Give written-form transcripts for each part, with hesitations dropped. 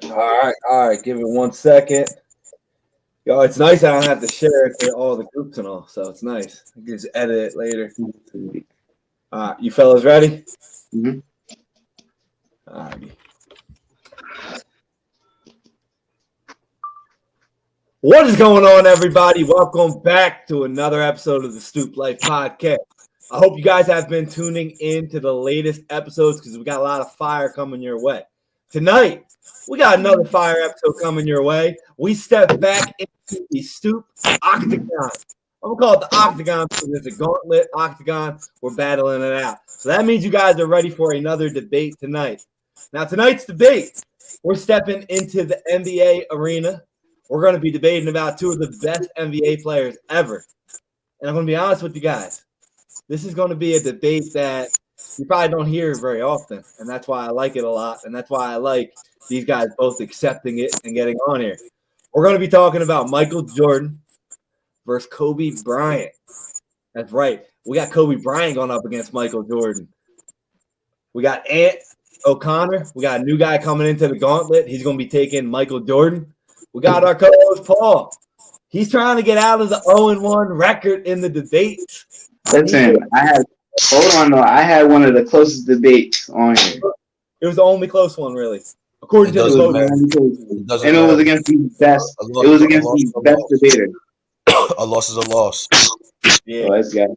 All right. Give it 1 second. Yo, it's nice I don't have to share it to all the groups and all, so it's nice. I can just edit it later. All right, you fellas ready? Mm-hmm. All righty. What is going on, everybody? Welcome back to another episode of the Stoop Life Podcast. I hope you guys have been tuning in to the latest episodes because we got a lot of fire coming your way. Tonight, we got another fire episode coming your way. We step back into the Stoop Octagon. I'm going to call it the Octagon because it's a gauntlet octagon. We're battling it out. So that means you guys are ready for another debate tonight. Now, tonight's debate, we're stepping into the NBA arena. We're going to be debating about two of the best NBA players ever. And I'm going to be honest with you guys. This is going to be a debate that you probably don't hear very often. And that's why I like it a lot. And that's why I like these guys both accepting it and getting on here. We're going to be talking about Michael Jordan versus Kobe Bryant. That's right. We got Kobe Bryant going up against Michael Jordan. We got Ant O'Connor. We got a new guy coming into the gauntlet. He's going to be taking Michael Jordan. We got our co-host Paul. He's trying to get out of the 0-1 record in the debate. Listen, hold on though. I had one of the closest debates on here. It was the only close one, really, according to the voting. And it was against the best. It was against the best debater. A loss is a loss. Yeah, let's go.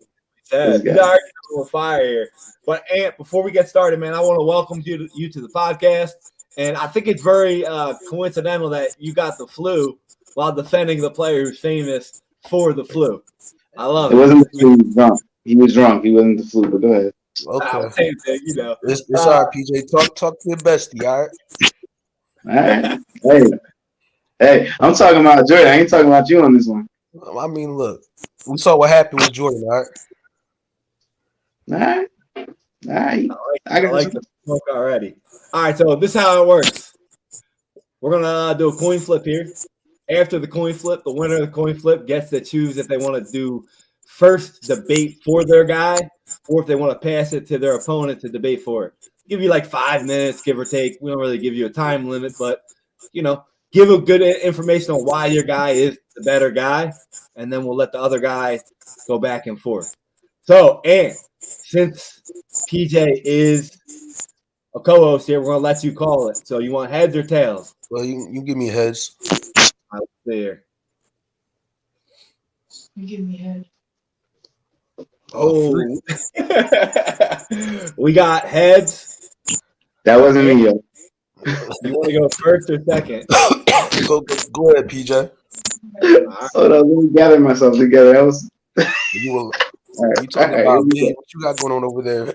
You got on fire here. But Ant, before we get started, man, I want to welcome you to the podcast. And I think it's very coincidental that you got the flu while defending the player who's famous for the flu. I love it. It wasn't the flu. He was drunk. He was drunk. He wasn't the flu. But go ahead. Okay. Same thing, you know. It's all right, PJ. Talk to your bestie, all right? All right. Hey, I'm talking about Jordan. I ain't talking about you on this one. I mean, look. We saw what happened with Jordan, all right? All right. I like the smoke already. All right, so this is how it works. We're going to do a coin flip here. After the coin flip, the winner of the coin flip gets to choose if they want to do first debate for their guy or if they want to pass it to their opponent to debate for it. Give you like 5 minutes, give or take. We don't really give you a time limit, but, you know, give a good information on why your guy is the better guy, and then we'll let the other guy go back and forth. So, and since PJ is a co-host here, we're going to let you call it. So you want heads or tails? Well, you give me heads. Right there. You give me head. Oh. We got heads. That wasn't me, yo. You want to go first or second? Go ahead, PJ. Right. Hold on, let me gather myself together. That was... You talking about me? What you got going on over there?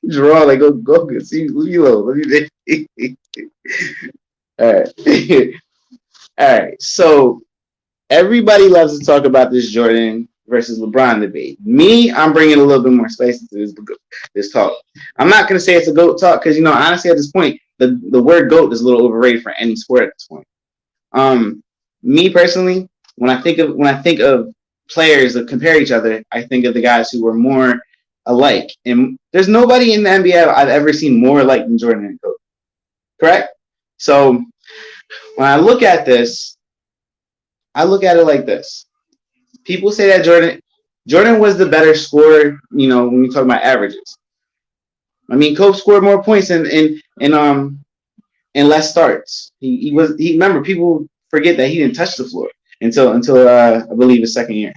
Draw like go see Lilo. All right. All right. So everybody loves to talk about this Jordan versus LeBron debate. Me, I'm bringing a little bit more spice to this talk. I'm not gonna say it's a GOAT talk because honestly at this point the word GOAT is a little overrated for any sport at this point. Me personally, when I think of players that compare each other, I think of the guys who were more alike. And there's nobody in the NBA I've ever seen more alike than Jordan and Kobe. Correct? So when I look at this, I look at it like this. People say that Jordan was the better scorer, when you talk about averages. I mean, Kobe scored more points in less starts. Remember, people forget that he didn't touch the floor until I believe his second year.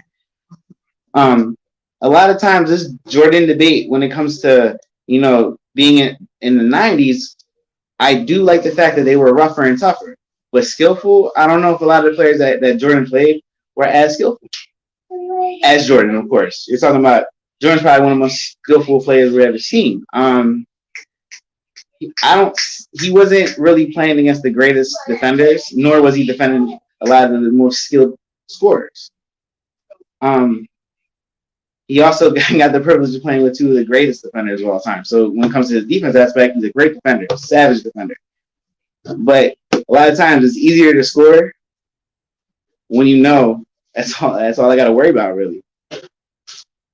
A lot of times this Jordan debate, when it comes to, being in the 90s, I do like the fact that they were rougher and tougher. But skillful, I don't know if a lot of the players that Jordan played were as skillful as Jordan, of course. You're talking about Jordan's probably one of the most skillful players we've ever seen. He wasn't really playing against the greatest defenders, nor was he defending a lot of the most skilled scorers. He also got the privilege of playing with two of the greatest defenders of all time. So when it comes to his defense aspect, he's a great defender, a savage defender. But a lot of times it's easier to score when that's all I got to worry about, really.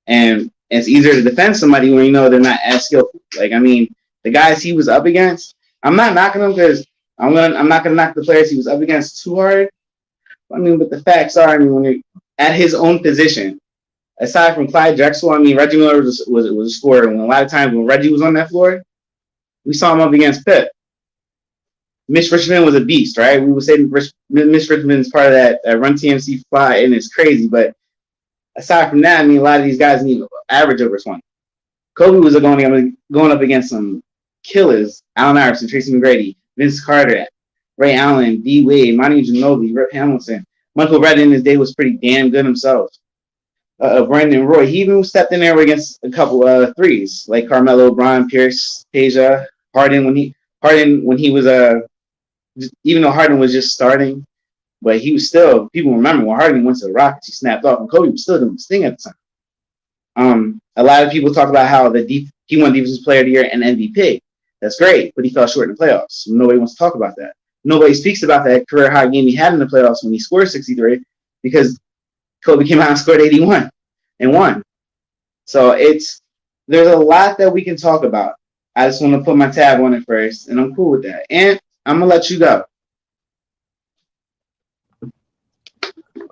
And it's easier to defend somebody when they're not as skillful. Like, I mean, The guys he was up against, I'm not knocking him because I'm not gonna knock the players he was up against too hard. I mean, but the facts are, I mean, when you're at his own position, aside from Clyde Drexel, I mean, Reggie Miller was a scorer. And a lot of times when Reggie was on that floor, we saw him up against Pip. Mitch Richmond was a beast, right? We would say Mitch Richmond is part of that Run TMC fly, and it's crazy. But aside from that, I mean, a lot of these guys need average over 20. Kobe was going up against some killers: Allen Iverson, Tracy McGrady, Vince Carter, Ray Allen, D Wade, Monty Ginobili, Rip Hamilton. Michael Redd in his day was pretty damn good himself. Brandon Roy, he even stepped in there against a couple threes like Carmelo, Bron, Pierce, Tasia, Harden when he was even though Harden was just starting, but he was still, people remember when Harden went to the Rockets, he snapped off, and Kobe was still doing his thing at the time. A lot of people talk about how he won Defensive Player of the Year and MVP. That's great, but he fell short in the playoffs. Nobody wants to talk about that. Nobody speaks about that career high game he had in the playoffs when he scored 63 because Kobe came out and scored 81 and won. So there's a lot that we can talk about. I just want to put my tab on it first, and I'm cool with that. And I'm gonna let you go.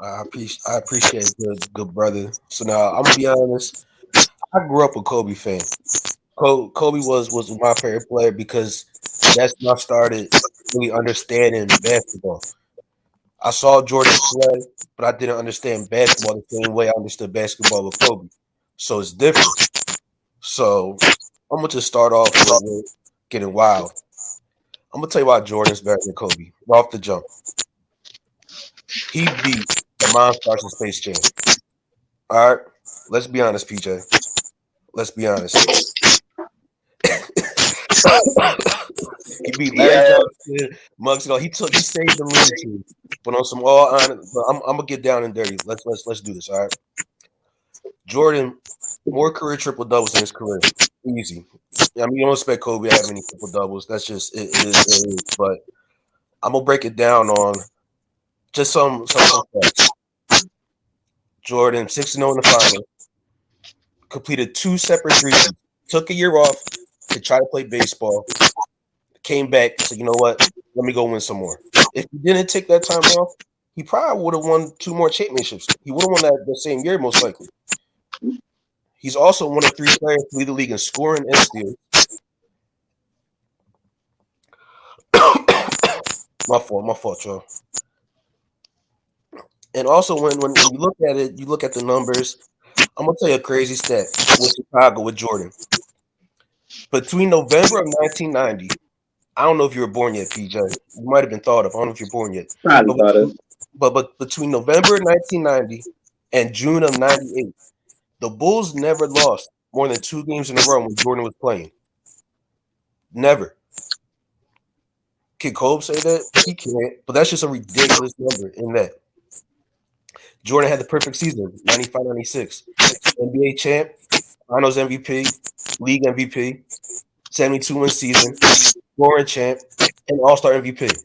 I appreciate it, good brother. So now I'm gonna be honest. I grew up a Kobe fan. Kobe was my favorite player because that's when I started really understanding basketball. I saw Jordan play, but I didn't understand basketball the same way I understood basketball with Kobe. So it's different. So I'm gonna just start off with getting wild. I'm gonna tell you why Jordan's better than Kobe. Right off the jump. He beat the Monstars in Space Jam. All right, let's be honest, PJ. Let's be honest. He beat Larry Johnson, Muggs. He saved the Looney Tunes. But on some all honest, I'm gonna get down and dirty. Let's do this. All right. Jordan, more career triple doubles in his career. Easy. I mean, you don't expect Kobe to have any triple doubles. That's just it is. But I'm gonna break it down on just some facts. Jordan 6-0 in the final, completed 2 separate threes, took a year off to try to play baseball, came back, said, you know what, let me go win some more. If he didn't take that time off, he probably would have won 2 more championships. He would have won that the same year, most likely. He's also one of 3 players to lead the league in scoring and steals. My fault, y'all. And also, when you look at it, you look at the numbers. I'm gonna tell you a crazy stat with Chicago with Jordan. Between November of 1990, I don't know if you were born yet, PJ. You might have been thought of. I don't know if you're born yet. But between November 1990 and June of 98, the Bulls never lost more than 2 games in a row when Jordan was playing. Never. Can Kobe say that? He can't. But that's just a ridiculous number in that. Jordan had the perfect season, 95-96. NBA champ, Finals MVP, League MVP, 72-win season, scoring champ, and All-Star MVP.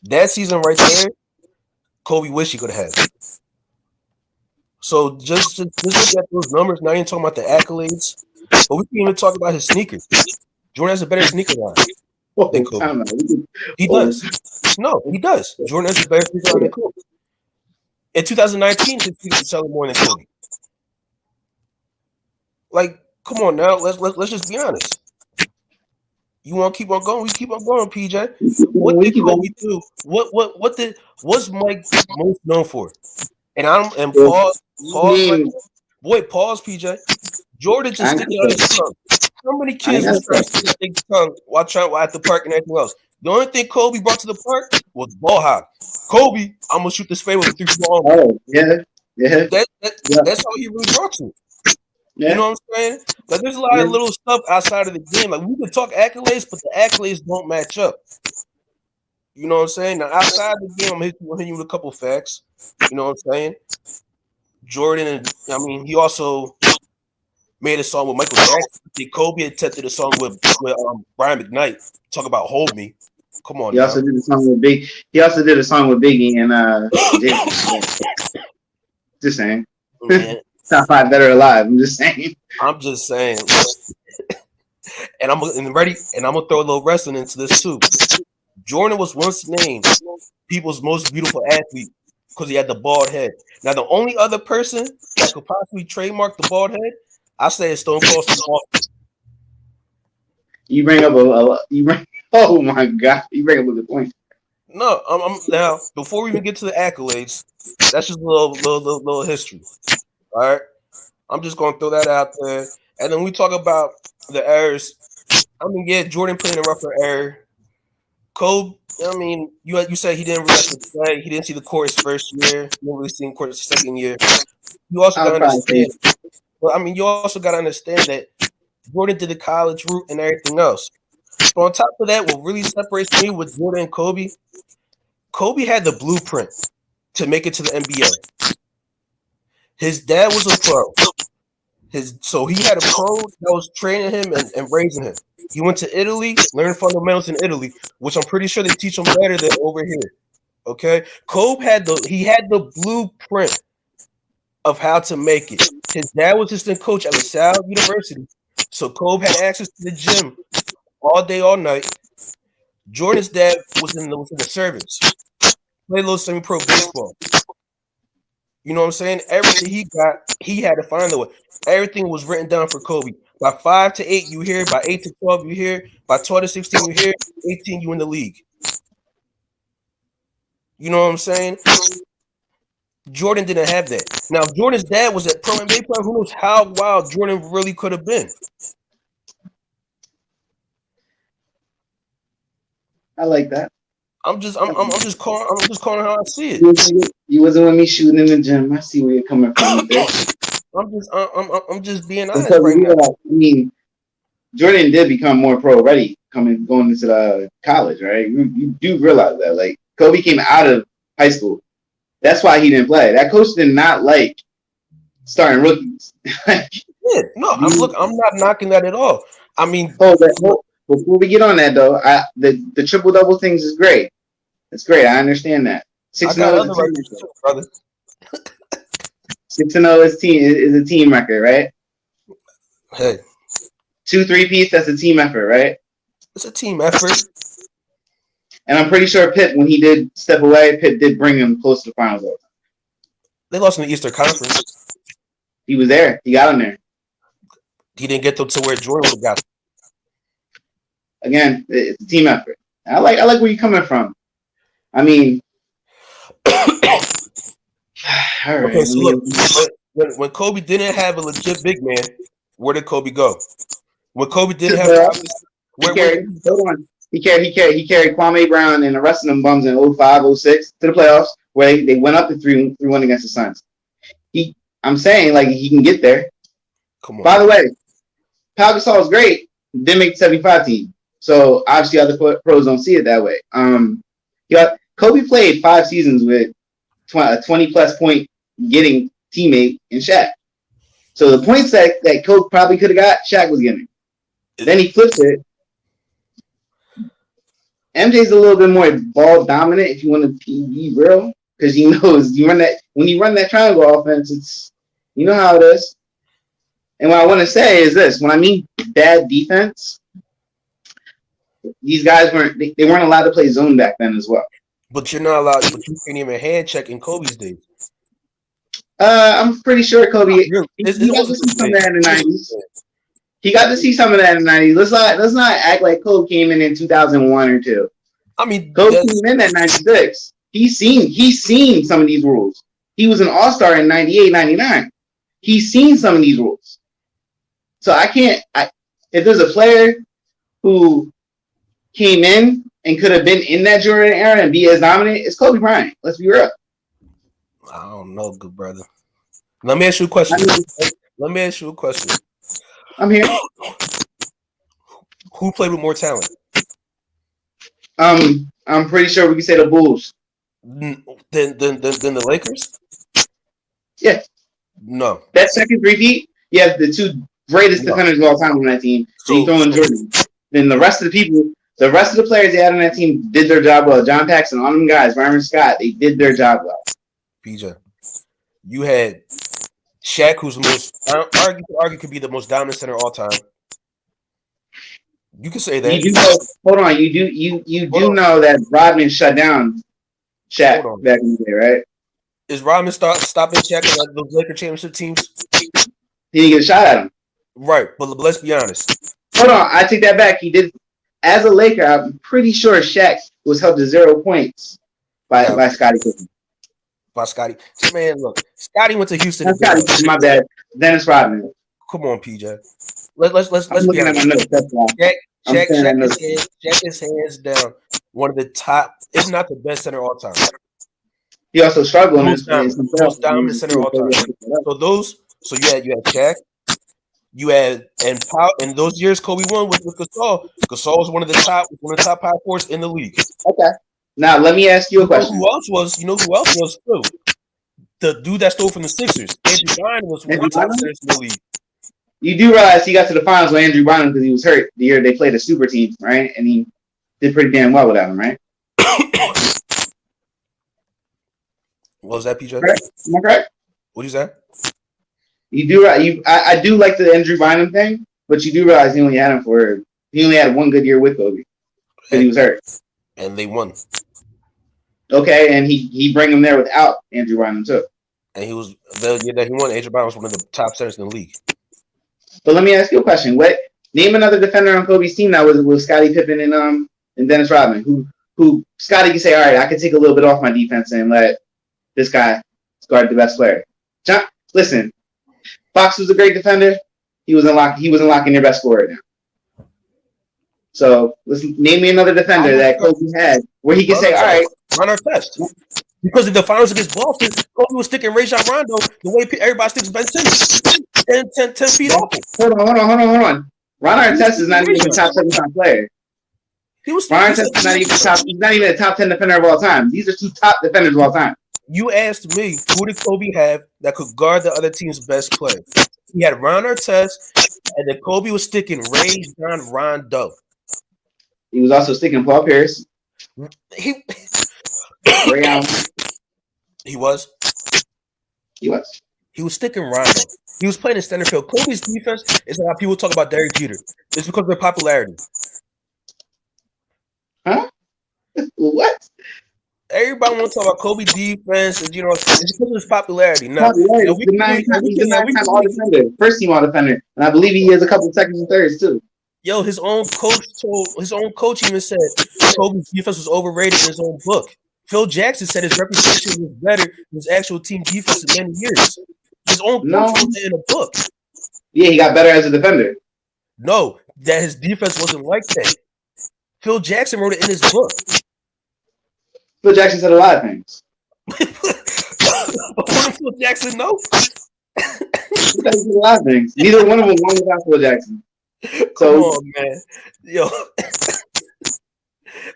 That season right there, Kobe wish he could have had. So just look at those numbers. Now you're talking about the accolades, but we can't even talk about his sneakers. Jordan has a better sneaker line than Kobe. He does. No, he does. Jordan has a better sneaker line than Kobe. In 2019, his sneakers selling more than Kobe. Like, come on now, let's just be honest. You want to keep on going? We keep on going, PJ. What did Kobe do? What's Mike most known for? And pause, PJ. Jordan just sticking out his tongue. How many kids was trying to stick his tongue while at the park and everything else? The only thing Kobe brought to the park was ball hop. Kobe, I'm gonna shoot this fade with a 3-ball. Oh, yeah. That's all he really brought to it. Yeah. You know what I'm saying? Like, there's a lot of little stuff outside of the game. Like, we can talk accolades, but the accolades don't match up. You know what I'm saying? Now, outside of the game, I'm hitting you with a couple facts. You know what I'm saying? Jordan, he also made a song with Michael Jackson. Kobe attempted a song with Bryant McKnight. Talk about Hold Me. Come on. He also did a song with Biggie and just saying. Top 5 better alive. I'm just saying. And I'm gonna throw a little wrestling into this too. Jordan was once named people's most beautiful athlete because he had the bald head. Now, the only other person that could possibly trademark the bald head, I say is Stone Cold Steve Austin. You bring up oh my god, you bring up a good point. No, now before we even get to the accolades, that's just a little history. All right, I'm just gonna throw that out there, and then we talk about the errors. I mean, yeah, Jordan put in a rougher error. Kobe, I mean, you said he didn't really have to play. He didn't see the court his first year. He didn't really see the court his second year. You also I got to would probably say understand. Well, I mean, you also got to understand that Jordan did the college route and everything else. But on top of that, what really separates me with Jordan and Kobe had the blueprint to make it to the NBA. His dad was a pro. So he had a pro that was training him and raising him. He went to Italy, learned fundamentals in Italy, which I'm pretty sure they teach him better than over here. Okay, Kobe had the blueprint of how to make it. His dad was assistant coach at LaSalle University, so Kobe had access to the gym all day, all night. Jordan's dad was in the service, played a little semi-pro baseball. You know what I'm saying? Everything he got, he had to find the way. Everything was written down for Kobe. By 5 to 8, you here. By 8 to 12, you here. By 12 to 16, you here. 18, you in the league. You know what I'm saying? Jordan didn't have that. Now, if Jordan's dad was a pro NBA player, who knows how wild Jordan really could have been. I like that. I'm just calling how I see it. You wasn't with me shooting in the gym. I see where you're coming from. I'm just being honest Because right now. I mean, Jordan did become more pro ready going into the college, right? You do realize that. Like Kobe came out of high school. That's why he didn't play. That coach did not like starting rookies. Yeah, no, I'm not knocking that at all. I mean, before we get on that though, the triple double things is great. It's great. I understand that. 6-0 is brother. 6-0 is a team record, right? Hey, 2 3-peats, that's a team effort, right? It's a team effort. And I'm pretty sure Pitt, when he did step away, Pitt did bring him close to the finals all the time. They lost in the Eastern Conference. He was there. He got him there. He didn't get them to where Jordan would have got. Again, it's a team effort. I like where you're coming from. I mean, all right. Okay, so look, when Kobe didn't have a legit big man, where did Kobe go? When Kobe didn't have, he carried Kwame Brown and the rest of them bums in 05, 06 to the playoffs, where they went up to 3-1 against the Suns. I'm saying like he can get there. Come on. By the way, Pau Gasol is great. Didn't make the 75 team. So obviously other pros don't see it that way. Kobe played 5 seasons with a 20-plus point getting teammate in Shaq. So the points that Kobe probably could have got, Shaq was getting. Then he flips it. MJ's a little bit more ball dominant if you want to be real, because he knows when you run that triangle offense, it's you know how it is. And what I want to say is this: when I mean bad defense, these guys weren't allowed to play zone back then as well. But you're not allowed. But you can't even hand check in Kobe's days. I'm pretty sure Kobe. He got to see some of that in the 90s. He got to see some of that in the 90s. Let's not act like Kobe came in 2001 or 2. I mean, Kobe came in at 96. He's seen some of these rules. He was an all-star in 98, 99. He's seen some of these rules. So if there's a player who came in and could have been in that Jordan era and be as dominant, it's Kobe Bryant. Let's be real. I don't know, good brother. Let me ask you a question. I'm here. Who played with more talent? I'm pretty sure we can say the Bulls. Than the Lakers? Yeah. No. That second three-peat, you have the 2 greatest defenders of all time on that team. So you throw in Jordan. Then the rest of the players they had on that team did their job well. John Paxson, all them guys, Byron Scott, they did their job well. PJ, you had Shaq, who's the most argue could be the most dominant center of all time. You can say You that. do know. Hold on. You do know that Rodman shut down Shaq back in the day, right? Is Rodman stopping Shaq on those Laker championship teams? He didn't get a shot at him. Right, but let's be honest. Hold on. I take that back. He did. As a Laker, I'm pretty sure Shaq was held to 0 points by Scottie Pippen. By Scottie. Man, look, Scottie went to Houston. Scottie, my bad. Dennis Rodman. Come on, PJ. Let's be honest. at my notes. That's why. Shaq is hands down one of the top, if not the best center all time. He also struggled most dominant center all time. So you had Shaq. You had and those years Kobe won with Gasol. Gasol was one of the top power forwards in the league. Okay. Now let me ask you a question. Who else was too? The dude that stole from the Sixers. Andrew Bynum was one of the top centers in the league. You do realize he got to the finals with Andrew Bynum because he was hurt the year they played a super team, right? And he did pretty damn well without him, right? What was that, PJ? Correct? Am I correct? What'd you say? You do. I do like the Andrew Bynum thing, but you do realize he only had one good year with Kobe because he was hurt. And they won. Okay, and he bring him there without Andrew Bynum too. And he was the year that he won. Andrew Bynum was one of the top centers in the league. But let me ask you a question. Name another defender on Kobe's team that was Scottie Pippen and Dennis Rodman, who Scottie can say, all right, I can take a little bit off my defense and let this guy guard the best player. Listen, Fox was a great defender. He wasn't locking your best scorer now. So listen, name me another defender that Kobe had where he can say, all right, run our test. Because in the finals against Boston, Kobe was sticking Rajon Rondo the way everybody sticks Ben Simmons. 10 feet off. Hold on. Ron Artest is not even a top 7 player. Ron Artest is not even he's not even a top 10 defender of all time. These are 2 top defenders of all time. You asked me, who did Kobe have that could guard the other team's best player? He had Ron Artest, and then Kobe was sticking Rajon Rondo. He was also sticking Paul Pierce. He was. He was sticking Rondo. He was playing in center field. Kobe's defense is how people talk about Derek Jeter. It's because of their popularity. Huh? What? Everybody want to talk about Kobe defense, and it's because of his popularity. Now, he's a 9-time all defender, first team all defender, and I believe he has a couple of seconds and thirds too. Yo, his own coach even said Kobe's defense was overrated in his own book. Phil Jackson said his reputation was better than his actual team defense in many years. His own coach wrote it in a book. Yeah, he got better as a defender. No, that his defense wasn't like that. Phil Jackson wrote it in his book. Phil Jackson said a lot of things. What did Phil Jackson know? He said a lot of things. Neither one of them won without Phil Jackson. Come on, man. Yo.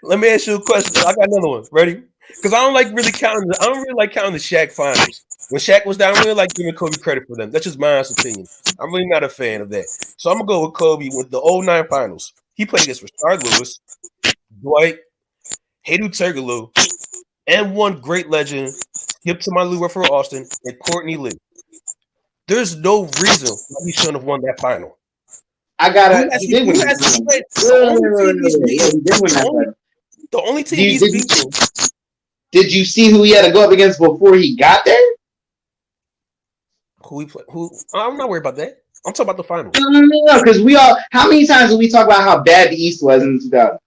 Let me ask you a question. I got another one. Ready? Because I don't really like counting the Shaq finals. When Shaq was down, I don't really like giving Kobe credit for them. That's just my honest opinion. I'm really not a fan of that. So I'm gonna go with Kobe with the 09 finals. He played against Rashard Lewis, Dwight, Hedo Turkoglu, and one great legend, Skip to my Lou for Austin, and Courtney Lee. There's no reason why he shouldn't have won that final. The only team he's beaten. Did you see who he had to go up against before he got there? I'm not worried about that. I'm talking about the finals. No, because how many times did we talk about how bad the East was in 2000?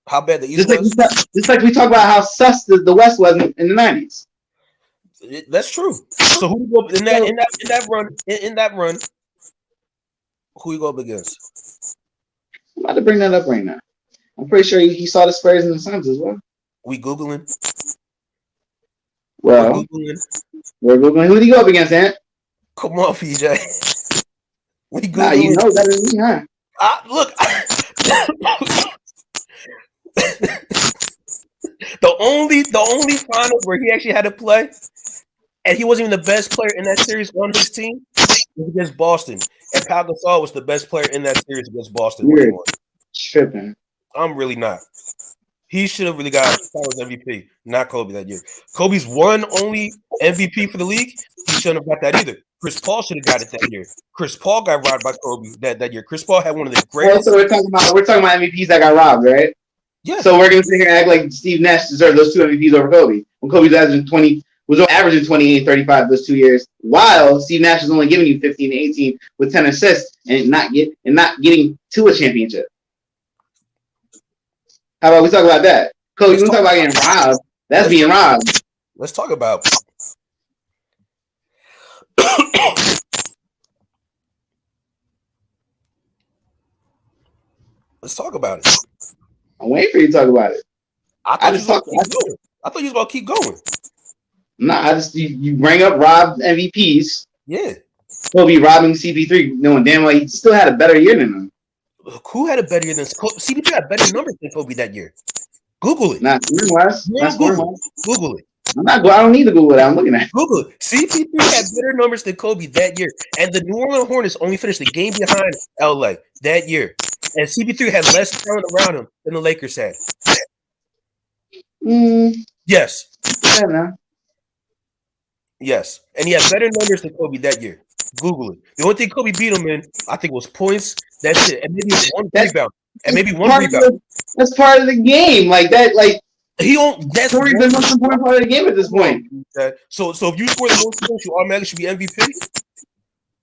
How bad the East was? Just like we talk about how sus the West was in the 90s. That's true. So who you go in that run? Who you go up against? I'm about to bring that up right now. I'm pretty sure he saw the Spurs and the Suns as well. We Googling. Well, we're Googling. Who did he go up against, Ant? Come on, PJ. We Googling. Nah, you know better than me, huh? Look. The only finals where he actually had to play, and he wasn't even the best player in that series on his team, was against Boston. And Pau Gasol was the best player in that series against Boston. You're tripping. I'm really not. He should have really got Finals MVP, not Kobe that year. Kobe's one only MVP for the league. He shouldn't have got that either. Chris Paul should have got it that year. Chris Paul got robbed by Kobe that year. Chris Paul had one of the Well, greatest. so we're talking about MVPs that got robbed, right? Yeah. So we're gonna sit here and act like Steve Nash deserved those 2 MVPs over Kobe when Kobe's averaging 28, 35 those 2 years, while Steve Nash is only giving you 15 to 18 with 10 assists and not getting to a championship. How about we talk about that? Kobe, you want to talk about getting robbed? That's being robbed. Let's talk about. Let's talk about it. I'm waiting for you to talk about it. I thought you was gonna keep going. Nah, you bring up robbed MVPs. Yeah. Kobe robbing CP3, knowing damn well he still had a better year than him. Who had a better year than CP3? Had better numbers than Kobe that year. Google it. Not scoring-wise. Google it. I don't need to Google that. I'm looking at it. Google it. CP3 had better numbers than Kobe that year, and the New Orleans Hornets only finished the game behind LA that year, and CP3 had less talent around him than the Lakers had. Yes. Yeah, Yes, and he had better numbers than Kobe that year. Google it. The only thing Kobe beat him in, I think, was points. That's it, and maybe one rebound. That's part of the game. Like that. Like he don't. That's the most important part of the game at this point. So if you score the most points, you automatically should be MVP.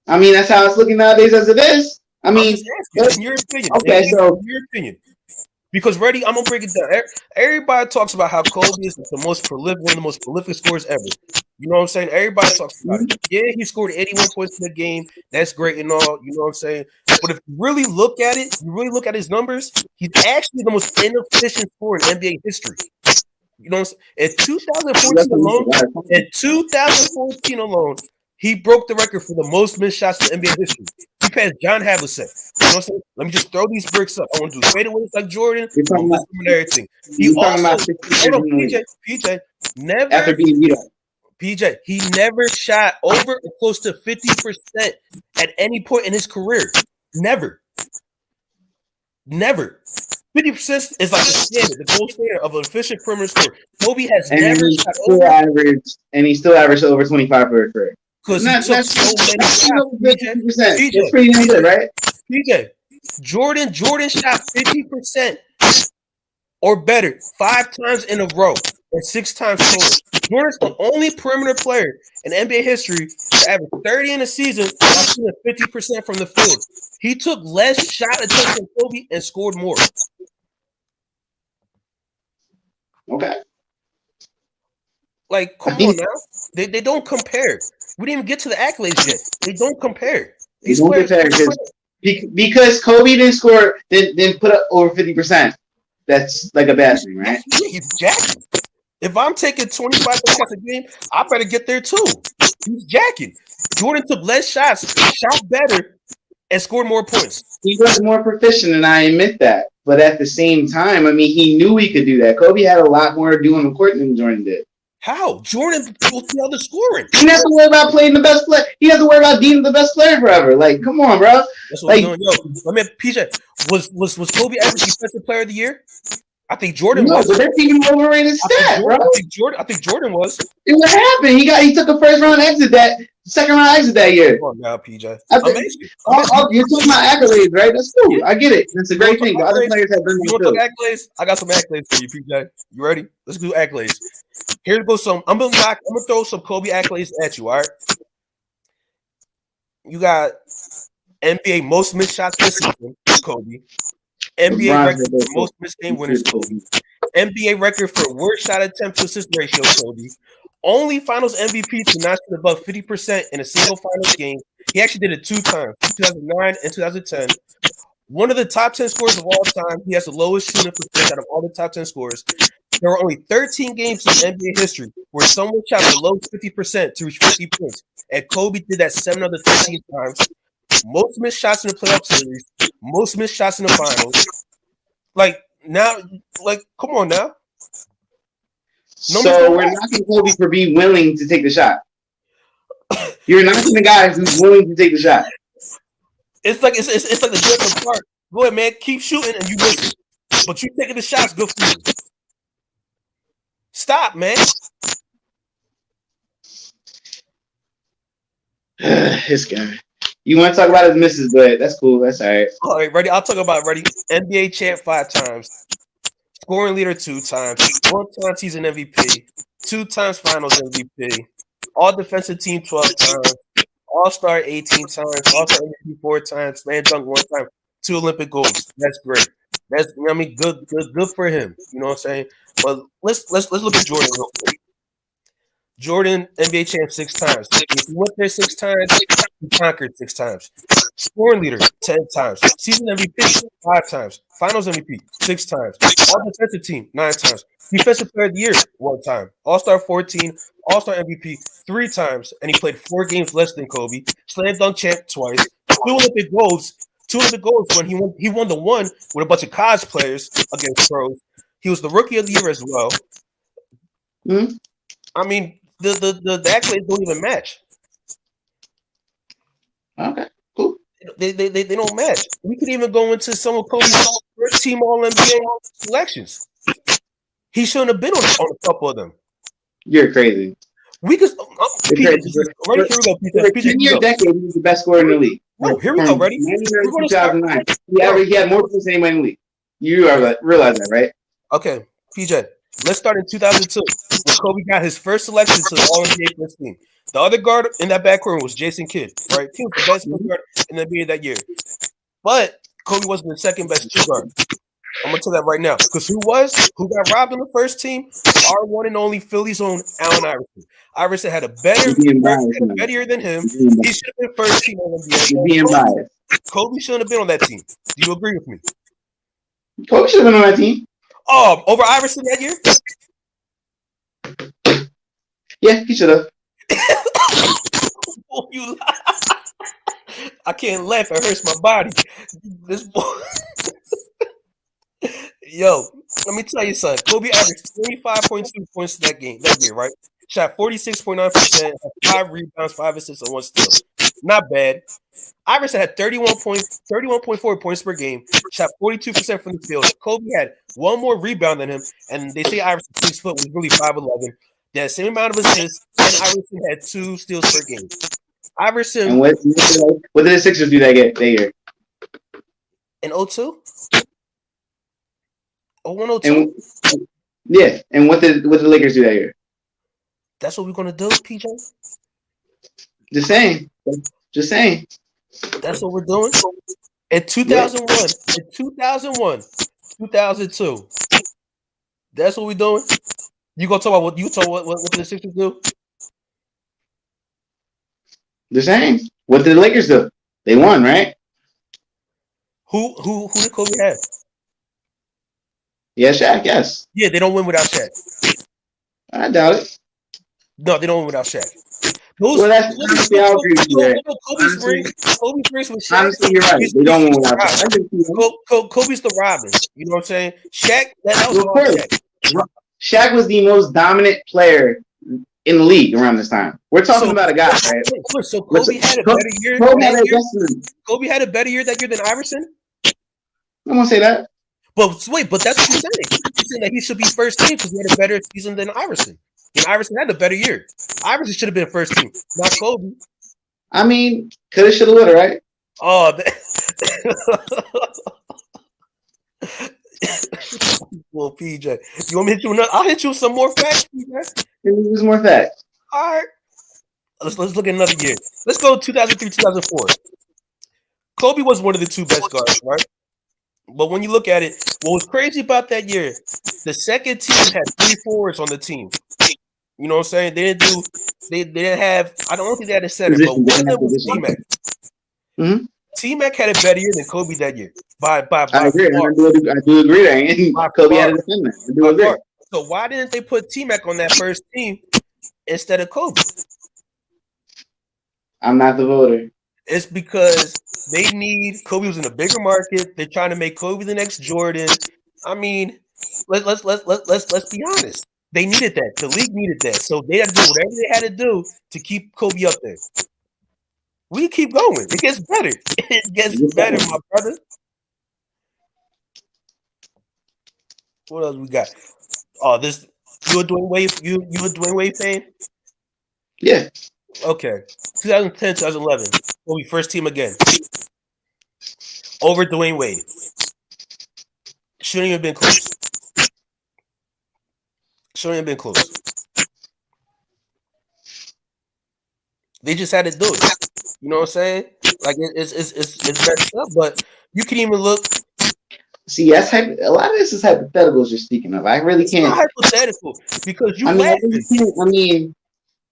I mean, that's how it's looking nowadays as it is. I mean, in your opinion. Okay, in your opinion. Because I'm gonna break it down. Everybody talks about how Kobe is the most prolific, one of the most prolific scorers ever. You know what I'm saying? Everybody talks about it. Yeah, he scored 81 points in the game. That's great and all. You know what I'm saying? But if you really look at it, you really look at his numbers, he's actually the most inefficient scorer in NBA history. You know what I'm saying? In 2014 alone, he broke the record for the most missed shots in NBA history. He passed John Havlicek. You know what I'm saying? Let me just throw these bricks up. I want to do fadeaways like Jordan. And everything. He also, PJ, never after being beat up. PJ, he never shot over or close to 50% at any point in his career. Never. 50% is like the standard, the gold standard of an efficient perimeter scorer. Kobe has never shot over. And he still averaged over 25 for a career. Because he took so many shots. It's pretty good, right? PJ, Jordan shot 50% or better 5 times in a row and 6 times total. Jordan's the only perimeter player in NBA history to average 30 in a season while shooting 50% from the field. He took less shot attempts than Kobe and scored more. Okay. Like, come on now. They don't compare. We didn't even get to the accolades yet. They don't compare. These players because Kobe didn't put up over 50%. That's like a bad thing, right? He's jacking. If I'm taking 25 shots a game, I better get there too. He's jacking. Jordan took less shots, shot better, and scored more points. He was more proficient, and I admit that. But at the same time, I mean, he knew he could do that. Kobe had a lot more to do on the court than Jordan did. How? Jordan was the other scoring. He didn't have to worry about playing the best player. He has to worry about being the best player forever. Like, come on, bro. That's what we're doing. Yo, I mean, PJ, was Kobe average defensive player of the year? I think Jordan was. But that's even an overrated stat, bro. I think Jordan was. It what happened? He took a second round exit that year. Come on now, PJ. Amazing. You're talking about accolades, right? That's cool. I get it. That's a great thing. But other players have done it too. Accolades? I got some accolades for you, PJ. You ready? Let's do accolades. Here goes some. I'm gonna throw some Kobe accolades at you. All right. You got NBA most missed shots this season, Kobe. NBA record for most missed game winners, Kobe. NBA record for worst shot attempt to assist ratio, Kobe. Only Finals MVP to not shoot above 50% in a single Finals game. He actually did it 2 times, 2009 and 2010. One of the top 10 scorers of all time. He has the lowest shooting percentage out of all the top 10 scorers. There were only 13 games in NBA history where someone shot below 50% to reach 50 points, and Kobe did that 7 of the 13 times. Most missed shots in the playoff series, most missed shots in the finals. Like now, come on now. So we're knocking Kobe for being willing to take the shot. You're knocking the guy who's willing to take the shot. It's like the Jurassic Park. Go ahead, man. Keep shooting and you miss it. But you taking the shots, good for you. Stop, man. This guy. You want to talk about his misses, but that's cool. That's all right. All right, ready? I'll talk about ready. NBA champ 5 times, scoring leader 2 times, 1-time season MVP, 2 times Finals MVP, All Defensive Team 12 times, All Star 18 times, All Star MVP 4 times, slam dunk 1 time, 2 Olympic golds. That's great. That's I mean, good for him. You know what I'm saying? But let's look at Jordan real quick. Jordan, NBA champ 6 times. If he went there 6 times, he conquered 6 times. Scoring leader 10 times. Season MVP 5 times. Finals MVP 6 times. All defensive team 9 times. Defensive player of the year 1 time. All-Star 14. All-Star MVP 3 times. And he played 4 games less than Kobe. Slam dunk champ twice. 2 Olympic golds. 2 Olympic golds when he won the one with a bunch of college players against pros. He was the rookie of the year as well. Mm-hmm. I mean, the accolades don't even match. Okay, cool. They don't match. We could even go into some of Kobe's first team All NBA selections. He shouldn't have been on a couple of them. You're crazy. We could. Ready? Here we go. For a 10-year decade, he was the best scorer in the league. Oh, here we go. Ready? We're 2009. He had more points than anyone in the league. You realize that, right? Okay, PJ. Let's start in 2002 when Kobe got his first selection to the All NBA first team. The other guard in that backcourt was Jason Kidd, right? He was the best guard in the NBA that year. But Kobe wasn't the second best 2 guard. I'm gonna tell that right now. Because who got robbed in the first team? Our one and only Philly's own Allen Iverson. Iverson had a better year than him. He should have been first team All NBA. Kobe shouldn't have been on that team. Do you agree with me? Kobe should have been on that team. Oh, over Iverson that year? Yeah, he should have. I can't laugh. It hurts my body. This boy. Yo, let me tell you something. Kobe averaged 25.2 points that year, right? Shot 46.9%, had 5 rebounds, 5 assists, and 1 steal. Not bad. Iverson had 31.4 points per game, shot 42% from the field. Kobe had 1 more rebound than him, and they say Iverson 6 foot was really 5'11". They had the same amount of assists, and Iverson had 2 steals per game. Iverson. And what did the Sixers do that year? In 02? 0102? Yeah, and what did the Lakers do that year? That's what we're gonna do, PJ. Just saying. That's what we're doing. In 2001, in 2001, 2002. That's what we're doing. You gonna talk about what the Sixers do? The same. What did the Lakers do? They won, right? Who did Kobe have? Yeah, Shaq. Yes. Yeah, they don't win without Shaq. I doubt it. No, they don't win without Shaq. Honestly, I'll agree with you there. Kobe's rings with Shaq. Honestly, you're right. They don't win without Shaq. Kobe's the Robin. You know what I'm saying? Shaq. That was Shaq. Shaq was the most dominant player in the league around this time. We're talking about a guy, right? So Kobe had a better year. Kobe had a better year that year than Iverson. I'm gonna say that. But wait, but that's what you're saying. You're saying that he should be first team because he had a better season than Iverson. And Iverson had a better year. Iverson should have been first team, not Kobe. I mean, coulda, shoulda, woulda, right? Oh, well, PJ, you want me to hit you another? I'll hit you with some more facts, PJ. There's more facts. All right. Let's look at another year. Let's go 2003, 2004. Kobe was one of the 2 best guards, right? But when you look at it, what was crazy about that year, the second team had 3 forwards on the team. You know what I'm saying? They didn't have, I don't think they had a center, but one of them was T-Mac. Mm-hmm. T-Mac had a better year than Kobe that year. By I agree. I do agree that. Kobe had a defender. I do agree. So why didn't they put T-Mac on that first team instead of Kobe? I'm not the voter. It's because Kobe was in a bigger market. They're trying to make Kobe the next Jordan. I mean, let's be honest. They needed that. The league needed that. So they had to do whatever they had to do to keep Kobe up there. We keep going. It gets better. It gets better, my brother. What else we got? Oh, you a Dwayne Wade fan? Yeah. Okay. 2010, 2011. Kobe first team again. Over Dwayne Wade. Shouldn't even been close. Shouldn't have been close. They just had to do it. You know what I'm saying? Like it's messed up, but you can even look. See, that's a lot of this is hypotheticals you're speaking of. I really It's can't. not hypothetical because you I mean, I laughing. really can't.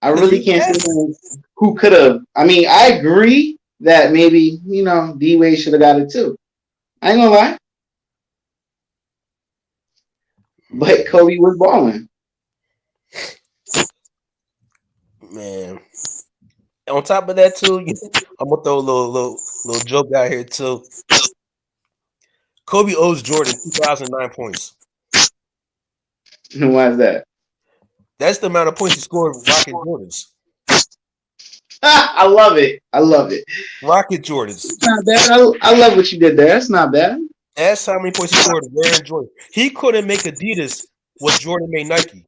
I Because really you can't laughing. say who could have. I mean, I agree that maybe D Wade should have got it too. I ain't gonna lie, but Kobe was balling. Man. On top of that too, I'm gonna throw a little joke out here too. Kobe owes Jordan 2009 points. Why is that? That's the amount of points he scored rocking Jordans. I love it. I love it. Rocket Jordans. It's not bad. I love what you did there. That's not bad. That's how many points he scored wearing Jordan. He couldn't make Adidas what Jordan made Nike.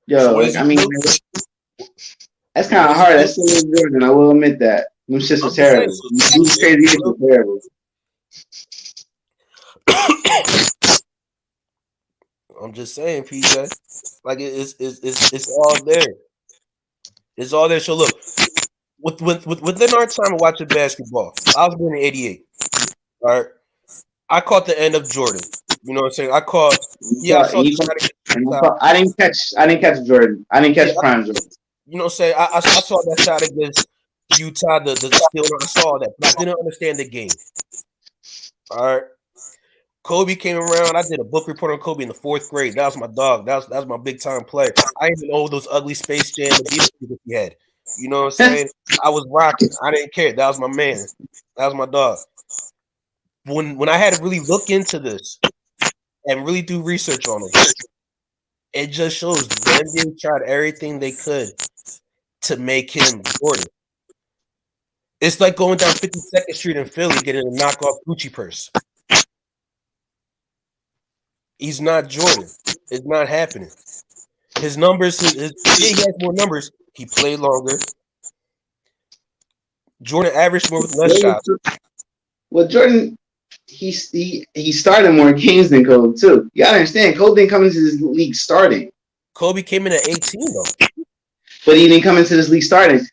Yo, So what like, does I he mean, do? that's kind of hard. That's still Jordan. I will admit that. Them shits were terrible. These crazy shits were terrible. I'm just saying, PJ. Like it's all there. It's all there. So look, within our time of watching basketball, I was born in '88. All right, I caught the end of Jordan. You know what I'm saying? I caught. Yeah, I saw. I didn't catch Jordan. I didn't catch prime Jordan. You know what I'm saying? I saw that shot against Utah, the steal. I saw that, but I didn't understand the game. All right. Kobe came around. I did a book report on Kobe in the 4th grade. That was my dog. That was my big time player. I didn't even know those ugly Space Jam Adidas that he had. You know what I'm saying? I was rocking. I didn't care. That was my man. That was my dog. When I had to really look into this and really do research on it, it just shows the NBA tried everything they could to make him Jordan. It's like going down 52nd Street in Philly getting a knockoff Gucci purse. He's not Jordan. It's not happening. His numbers, he has more numbers. He played longer. Jordan averaged more with less shots. Well, Jordan, he started more games than Kobe too. You gotta understand, Kobe didn't come into this league starting. Kobe came in at 18 though. But he didn't come into this league starting.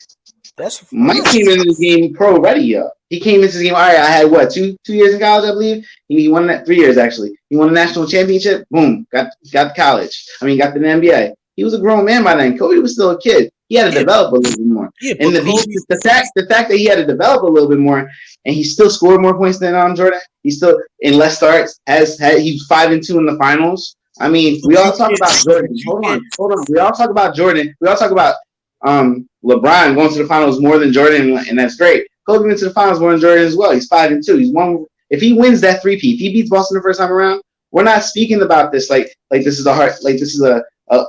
That's Mike came into this game pro ready up. He came into this game. All right, I had what 2 years in college, I believe. He won that 3 years actually. He won a national championship. Boom, got college. I mean, got the NBA. He was a grown man by then. Kobe was still a kid. He had to develop a little bit more. Yeah, and the fact that he had to develop a little bit more, and he still scored more points than Jordan. He still in less starts he's 5-2 in the finals. I mean, we all talk about Jordan. Hold on. We all talk about Jordan. We all talk about LeBron going to the finals more than Jordan, and that's great. Kobe went to the finals more than Jordan as well. He's 5-2. He's one. If he wins that 3-peat, if he beats Boston the first time around, we're not speaking about this like this is a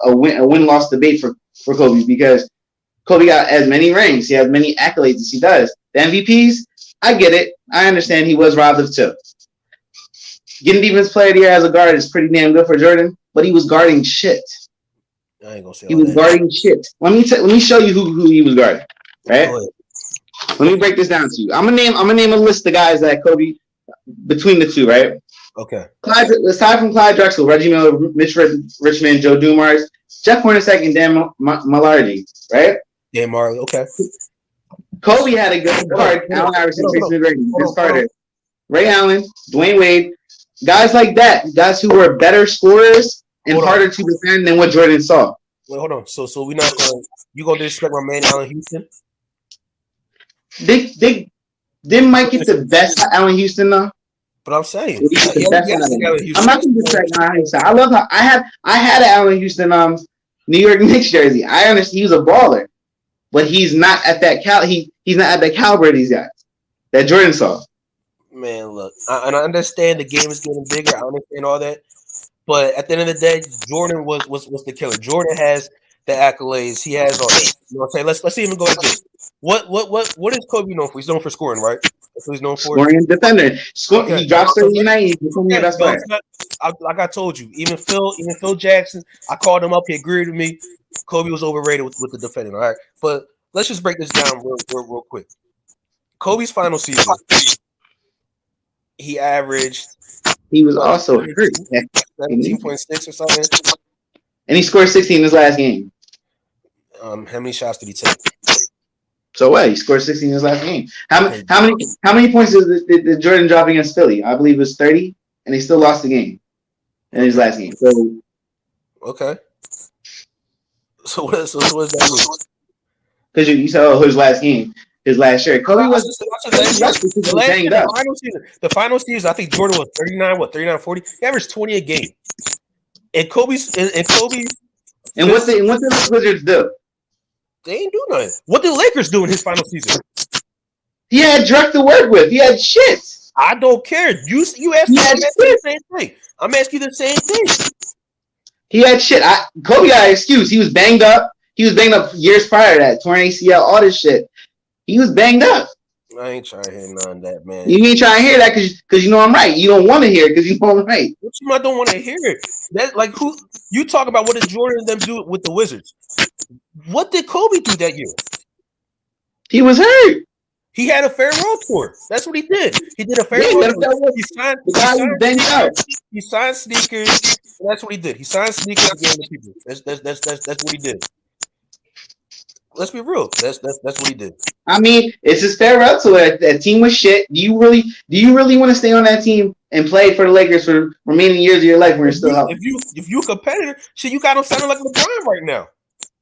win-loss debate for Kobe, because Kobe got as many rings, he has many accolades as he does. The MVPs, I get it. I understand he was robbed of 2. Getting Defensive Player of the Year as a guard is pretty damn good for Jordan, but he was guarding shit. I ain't gonna say he was guarding shit. Let me show you who he was guarding. Right? Let me break this down to you. I'm gonna name a list of guys that Kobe between the two, right? Okay. Aside from Clyde Drexel, Reggie Miller, Mitch Richmond, Joe Dumars, Jeff Hornacek, and Dan Mallardy, right? Dan Marley, okay. Kobe had a good guard. Allen Iverson, Tracy McGrady, Vince Carter, Ray Allen, Dwayne Wade, guys like that, guys who were better scorers and harder to defend than what Jordan saw. Wait, hold on. So we're not going. You gonna disrespect my man Allen Houston? Didn't Mike get the best at Allen Houston though? But I'm saying, I'm not going to disrespect Allen Houston. I love how I had an Allen Houston New York Knicks jersey. I understand he was a baller, but he's not at that he's not at the caliber of these guys that Jordan saw. Man, look, and I understand the game is getting bigger. I understand all that, but at the end of the day, Jordan was the killer. Jordan has the accolades. He has all that. You know what I'm saying? Let's even go like this. What is Kobe known for? He's known for scoring, right? That's what he's known for. Scoring and defender. Okay. He drops 39. He's becoming your best player. Like I told you, even Phil Jackson, I called him up. He agreed with me. Kobe was overrated with the defending. All right, but let's just break this down real quick. Kobe's final season, he averaged. He was also hurt. 17.6 or something. And he scored 60 in his last game. How many shots did he take? So what? He scored 60 in his last game. How many points did Jordan drop against Philly? I believe it was 30, and they still lost the game in his last game. So okay. So what does that mean? Because you said, his last game, his last year. Kobe was the final season. I think Jordan was 39, 40. He averaged 20 a game. And Kobe's. And what the Wizards do? They ain't do nothing. What did the Lakers do in his final season? He had Drake to work with. He had shit. I don't care. You asked me the same thing. I'm asking you the same thing. He had shit. Kobe got an excuse. He was banged up. He was banged up years prior to that. Torn ACL, all this shit. He was banged up. I ain't trying to hear none of that, man. You ain't trying to hear that because you know I'm right. You don't want to hear it because you know I'm right. What you might don't want to hear it. That like who you talk about? What did Jordan and them do with the Wizards? What did Kobe do that year? He was hurt. He had a farewell tour. That's what he did. He did a farewell tour. He signed sneakers. That's what he did. He signed sneakers and gave them to people. That's what he did. Let's be real. That's what he did. I mean, it's his farewell tour. That team was shit. Do you really want to stay on that team and play for the Lakers for remaining years of your life when you're still healthy? If you a competitor, shit, you got him sounding like LeBron right now.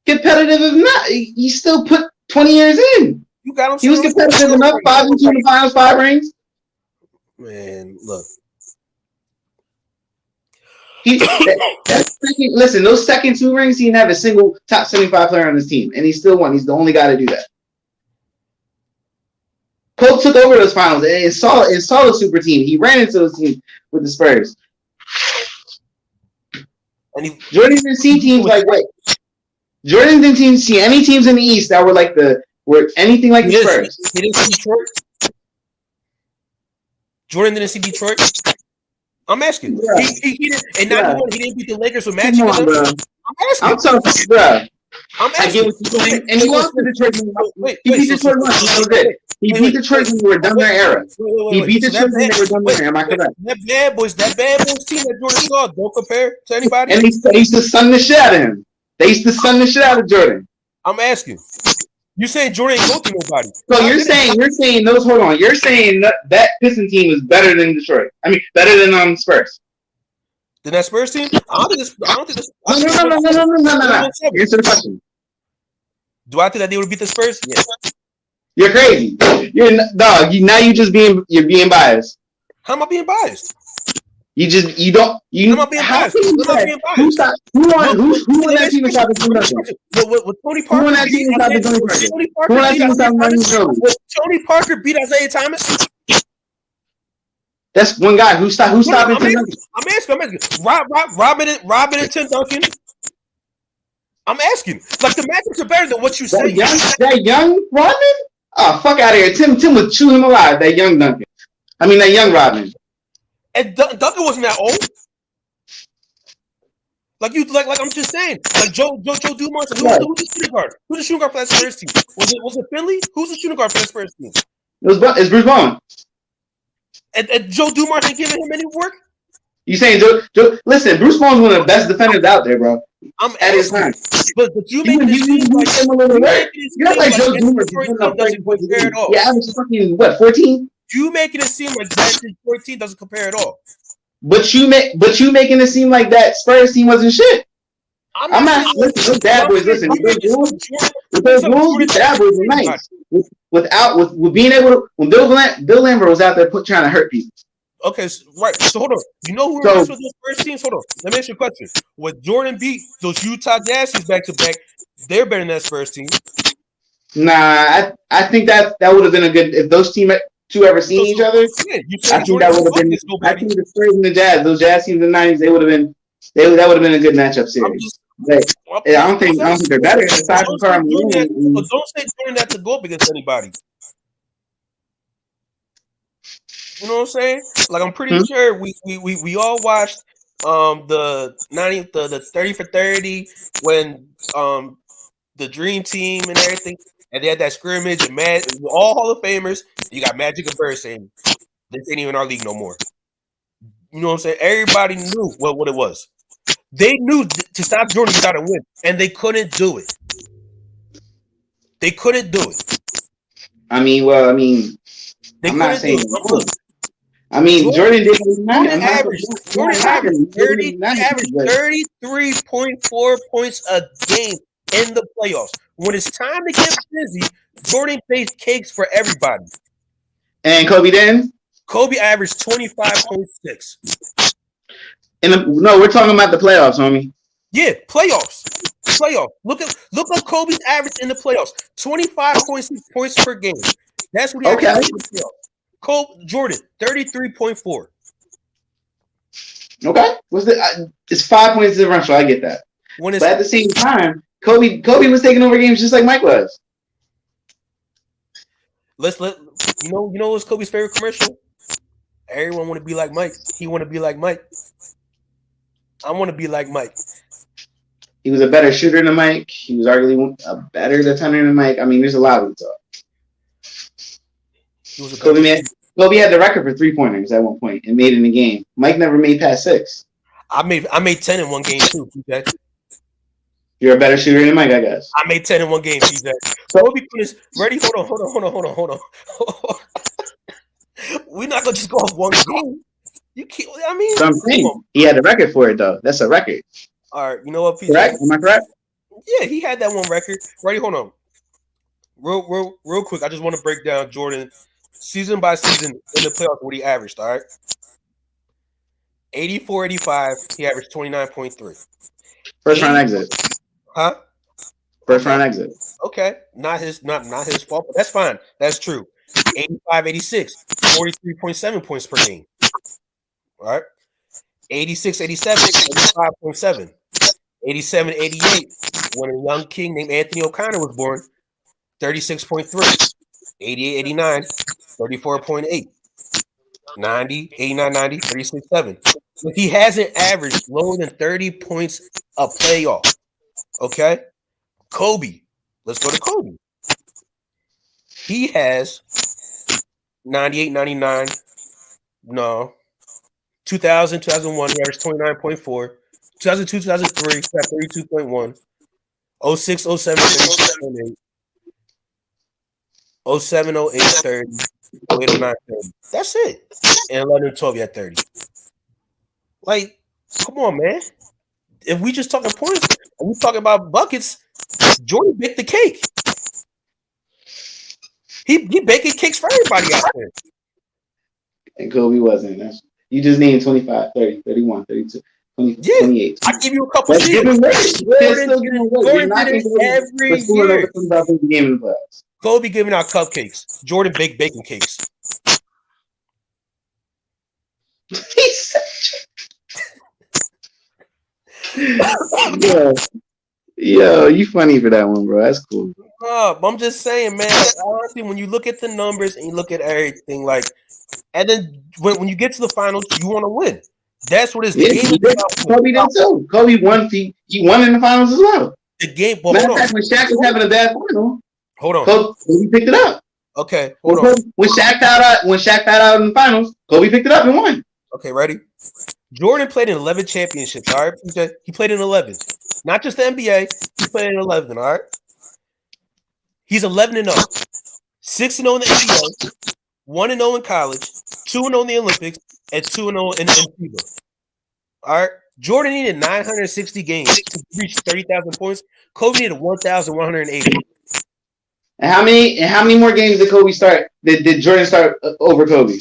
Competitive if not, he still put 20 years in. You got him. He was competitive enough. 5 and 2 in the finals, 5 rings. Man, look. Listen, those second 2 rings, he didn't have a single top 75 player on his team, and he still won. He's the only guy to do that. Pope took over those finals and saw the super team. He ran into those teams with the Spurs. And Jordan didn't see teams like wait. Jordan didn't see any teams in the East that were anything like the Spurs. He didn't see Detroit. Jordan didn't see Detroit. I'm asking. Yeah. He didn't, and not he didn't beat the Lakers with Magic. I'm asking. I'm talking, bro. I'm asking. I get what you're saying. And he lost to Detroit. He beat Detroit once. That was it. He beat Detroit when we were done their era. He beat Detroit when they were done their era. Am I correct? That bad boys team that Jordan saw, don't compare to anybody. And they used to sun the shit out of him. They used to sun the shit out of Jordan. I'm asking. You saying Jordan ain't go through nobody? So you're saying those. Hold on. You're saying that Piston team is better than Detroit. I mean, better than Spurs. Than that Spurs team? I don't think this. No. Answer the question. Do I think that they would beat the Spurs? Yes. You're crazy. You're dog. You're being biased. How am I being biased? You don't. I'm not being biased. Who won that team and stopped the With Tony Parker. Who won that team and stopped the Tony Parker beat Isaiah Thomas. That's one guy who stopped. I'm asking. Robin and Tim Duncan. I'm asking. Like the matchups are better than what you say. That young Robin? Oh, fuck out of here. Tim would chew him alive. That young Duncan. I mean that young Robin. And Duncan wasn't that old. Like I'm just saying. Like Joe Dumars. Who's the shooting guard? Who's the shooting guard for that Spurs team? Was it Finley? Who's the shooting guard for that Spurs team? It's Bruce Bowen. And Joe Dumars ain't giving him any work? You saying Joe? Listen, Bruce Bowen's one of the best defenders out there, bro. I'm at his time. But you make it seem like you're not like Joe Dumars doesn't compare at all. Yeah, I was fucking 14. You making it seem like that Detroit team doesn't compare at all. But you making it seem like that Spurs team wasn't shit. I'm not listen. Those bad boys, listen. With those rules, bad boys were nice. With being able to, when Bill Lambert was out there trying to hurt people. Okay, right. So hold on. You know who remembers with those first teams? Hold on. Let me ask you a question. When Jordan beat those Utah Jazz teams back to back, they're better than that Spurs team. Nah, I think that would have been a good if those two ever seen each other. I think that would have been. I think the Spurs and the Jazz, those Jazz teams in the '90s, that would have been a good matchup series. I don't think they're better. Aside from Karl Malone, don't say Jordan that to go up against anybody. You know what I'm saying? Like I'm pretty sure we all watched the 30 for 30 when the Dream Team and everything. And they had that scrimmage and all Hall of Famers. You got Magic and Bird saying this ain't even our league no more. You know what I'm saying? Everybody knew what it was. They knew to stop Jordan, you got to win, and they couldn't do it. They couldn't do it. I'm not saying. Jordan didn't average 33.4 points a game in the playoffs. When it's time to get busy, Jordan baked cakes for everybody. And Kobe didn't? Kobe averaged 25.6. No, we're talking about the playoffs, homie. Yeah, playoffs. Look up Kobe's average in the playoffs. 25.6 points per game. That's what he averaged in the playoffs. Jordan, 33.4. Okay. It's 5 points differential. I get that. But at the same time, Kobe was taking over games just like Mike was. You know what's Kobe's favorite commercial? Everyone want to be like Mike. He want to be like Mike. I want to be like Mike. He was a better shooter than Mike. He was arguably a better defender than Mike. I mean, there's a lot of talk. Kobe had the record for 3-pointers at one point and made it in a game. Mike never made past 6. I made 10 in one game too, TJ. You're a better shooter than Mike, I guess. I made 10 in one game, TJ. Kobe is ready. Hold on. We're not gonna just go off one game. You can't. I mean, so I'm saying he had a record for it though. That's a record. All right, you know what, PJ? Correct? Am I correct? Yeah, he had that one record. Ready? Hold on. Real quick. I just want to break down Jordan season by season in the playoffs what he averaged. All right, 84-85. He averaged 29.3. First round exit. Huh? First round exit. Okay, not his fault, but that's fine. That's true. 85-86, 43.7 points per game. All right. 86-87, 85.7. 87-88, when a young king named Anthony O'Connor was born, 36.3. 88-89, 34.8. 89-90, 36.7. But he hasn't averaged lower than 30 points a playoff. Okay? Kobe. Let's go to Kobe. He has 98, 99. No. 2000, 2001, he averaged 29.4. 2002, 2003, he got 32.1. 06, 07, 32.8. 07, 08, 30. 08, 09, 30. That's it. And 11 and 12, he had 30. Like, come on, man. If we just talking points and we talking about buckets, Jordan baked the cake. He baking cakes for everybody out there. And Kobe wasn't. You just named 25, 30, 31, 32, 20, yeah, 28. I give you a couple seasons. Jordan did it every year. Kobe giving out cupcakes. Jordan baked baking cakes. Yo, you funny for that one, bro. That's cool. I'm just saying, man. Honestly, when you look at the numbers and you look at everything, like, and then when you get to the finals, you want to win. That's what it's the game is about. Kobe did too. Kobe won. He won in the finals as well. The game. But matter of fact, when Shaq was having a bad final, Kobe picked it up. Okay, hold on. When Shaq fouled out in the finals, Kobe picked it up and won. Okay, ready? Jordan played in 11 championships. All right, he played in 11. Not just the NBA. He played in 11. All right. He's 11-0, 6-0 in the NBA, 1-0 in college, 2-0 in the Olympics, and 2-0 in FIBA. All right. Jordan needed 960 games to reach 30,000 points. Kobe needed 1,180. And how many more games did Kobe start? Did Jordan start over Kobe?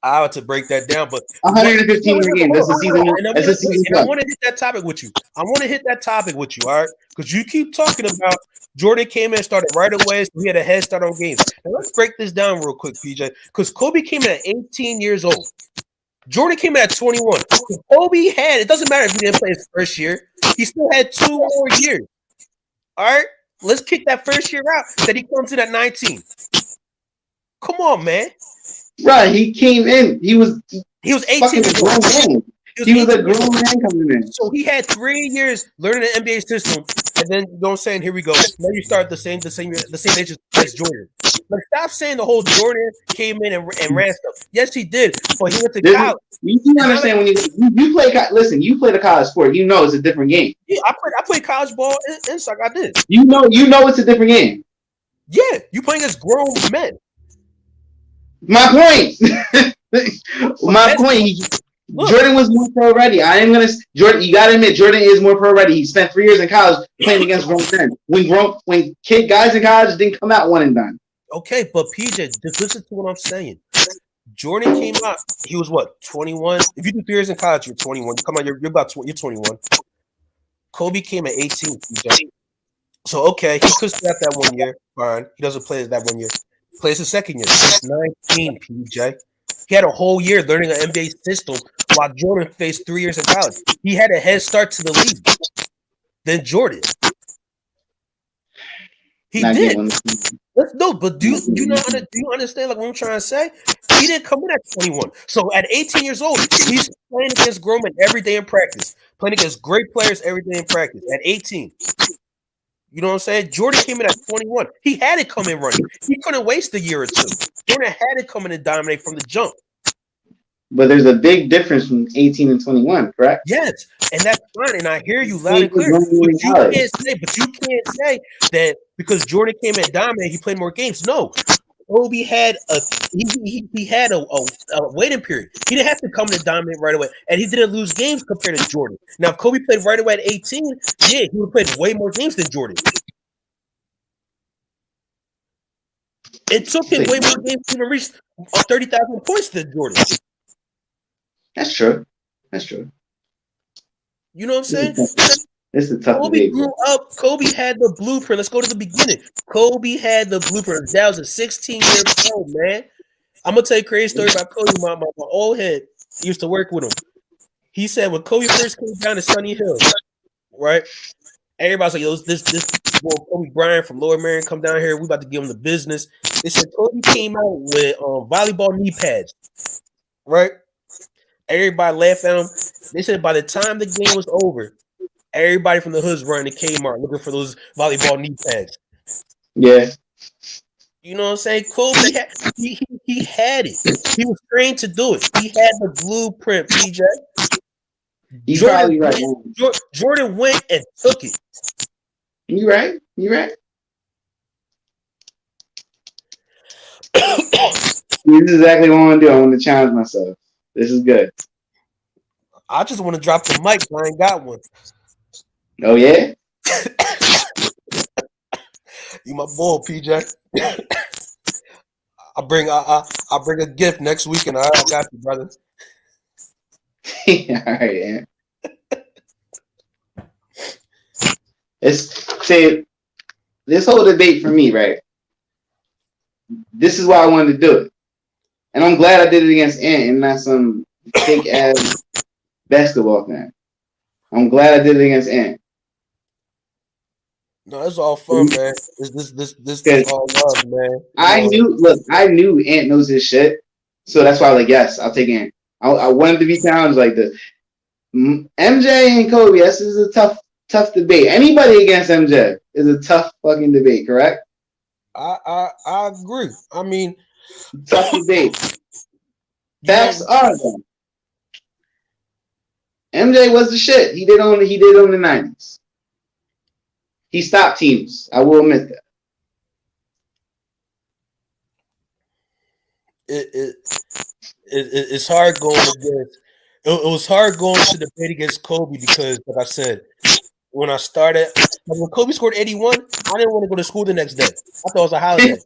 I have to break that down, but 115 more games. That's a season. I want to hit that topic with you. All right? Because you keep talking about Jordan came in and started right away, so he had a head start on games. Now let's break this down real quick, PJ. Because Kobe came in at 18 years old. Jordan came in at 21. Kobe it doesn't matter if he didn't play his first year. He still had 2 more years. All right? Let's kick that first year out that he comes in at 19. Come on, man. Right, he came in. He was 18 years old. He was a grown man coming in. So he had 3 years learning the NBA system and then you know what I'm saying? Here we go. Now you start the same age as Jordan. Like, stop saying the whole Jordan came in and ran stuff. Yes, he did, but he went to college. You understand when you play. Listen, you play the college sport. You know it's a different game. Yeah, I played college ball in soccer. I did. You know it's a different game. Yeah, you playing against grown men. My point. My point. Jordan was more pro ready. I am gonna Jordan. You gotta admit, Jordan is more pro ready. He spent 3 years in college playing against grown men. When guys in college didn't come out one and done. Okay, but PJ, just listen to what I'm saying. Jordan came out. He was what, 21? If you do 3 years in college, you're 21. You come out, you're about 20, you're 21. Kobe came at 18. PJ. So okay, he could stay out that 1 year. Fine, he doesn't play that 1 year. Plays the second year. He's 19. PJ. He had a whole year learning an NBA system while Jordan faced 3 years in college. He had a head start to the league than Jordan. He did. No, but do you understand like what I'm trying to say? He didn't come in at 21. So at 18 years old, he's playing against grown men every day in practice, playing against great players every day in practice at 18. You know what I'm saying? Jordan came in at 21. He had it come in running. He couldn't waste a year or two. Jordan had it come in and dominate from the jump. But there's a big difference from 18 and 21, correct? Yes, and that's fine. And I hear you loud and clear. But you can't say that because Jordan came in and dominated, he played more games. No, Kobe had a waiting period. He didn't have to come in and dominate right away, and he didn't lose games compared to Jordan. Now, if Kobe played right away at 18, yeah, he would have played way more games than Jordan. It took him way more games to even reach 30,000 points than Jordan. That's true. That's true. You know what I'm saying? This is a tough Kobe debate, grew up. Kobe had the blueprint. Let's go to the beginning. Kobe had the blueprint. That was a 16-year-old man. I'm gonna tell you a crazy story about Kobe. My old head used to work with him. He said when Kobe first came down to Sunny Hill, right? Everybody's like, "Yo, this boy Kobe Bryant from Lower Marion come down here. We about to give him the business." They said Kobe came out with volleyball knee pads, right? Everybody laughed at him. They said by the time the game was over, everybody from the hoods running to Kmart looking for those volleyball knee pads. Yeah. You know what I'm saying? Kobe he had it. He was trained to do it. He had the blueprint, PJ. Jordan went and took it. You right. This is exactly what I want to do. I want to challenge myself. This is good. I just want to drop the mic, but I ain't got one. Oh yeah? You my boy, PJ. I'll bring a gift next week, and I got you, brother. All right, yeah. This whole debate for me, right? This is why I wanted to do it. And I'm glad I did it against Ant and not some fake ass basketball fan. I'm glad I did it against Ant. No, it's all fun, man. This is all love, man. I knew Ant knows his shit. So that's why I was like, yes, I'll take Ant. I wanted to be challenged like this. MJ and Kobe, this is a tough debate. Anybody against MJ is a tough fucking debate, correct? I agree. I mean, tough debate. Facts are though. MJ was the shit. He did on the 90s. He stopped teams. I will admit that. It's hard going against. It was hard going to debate against Kobe because, like I said, when I started, when Kobe scored 81, I didn't want to go to school the next day. I thought it was a holiday.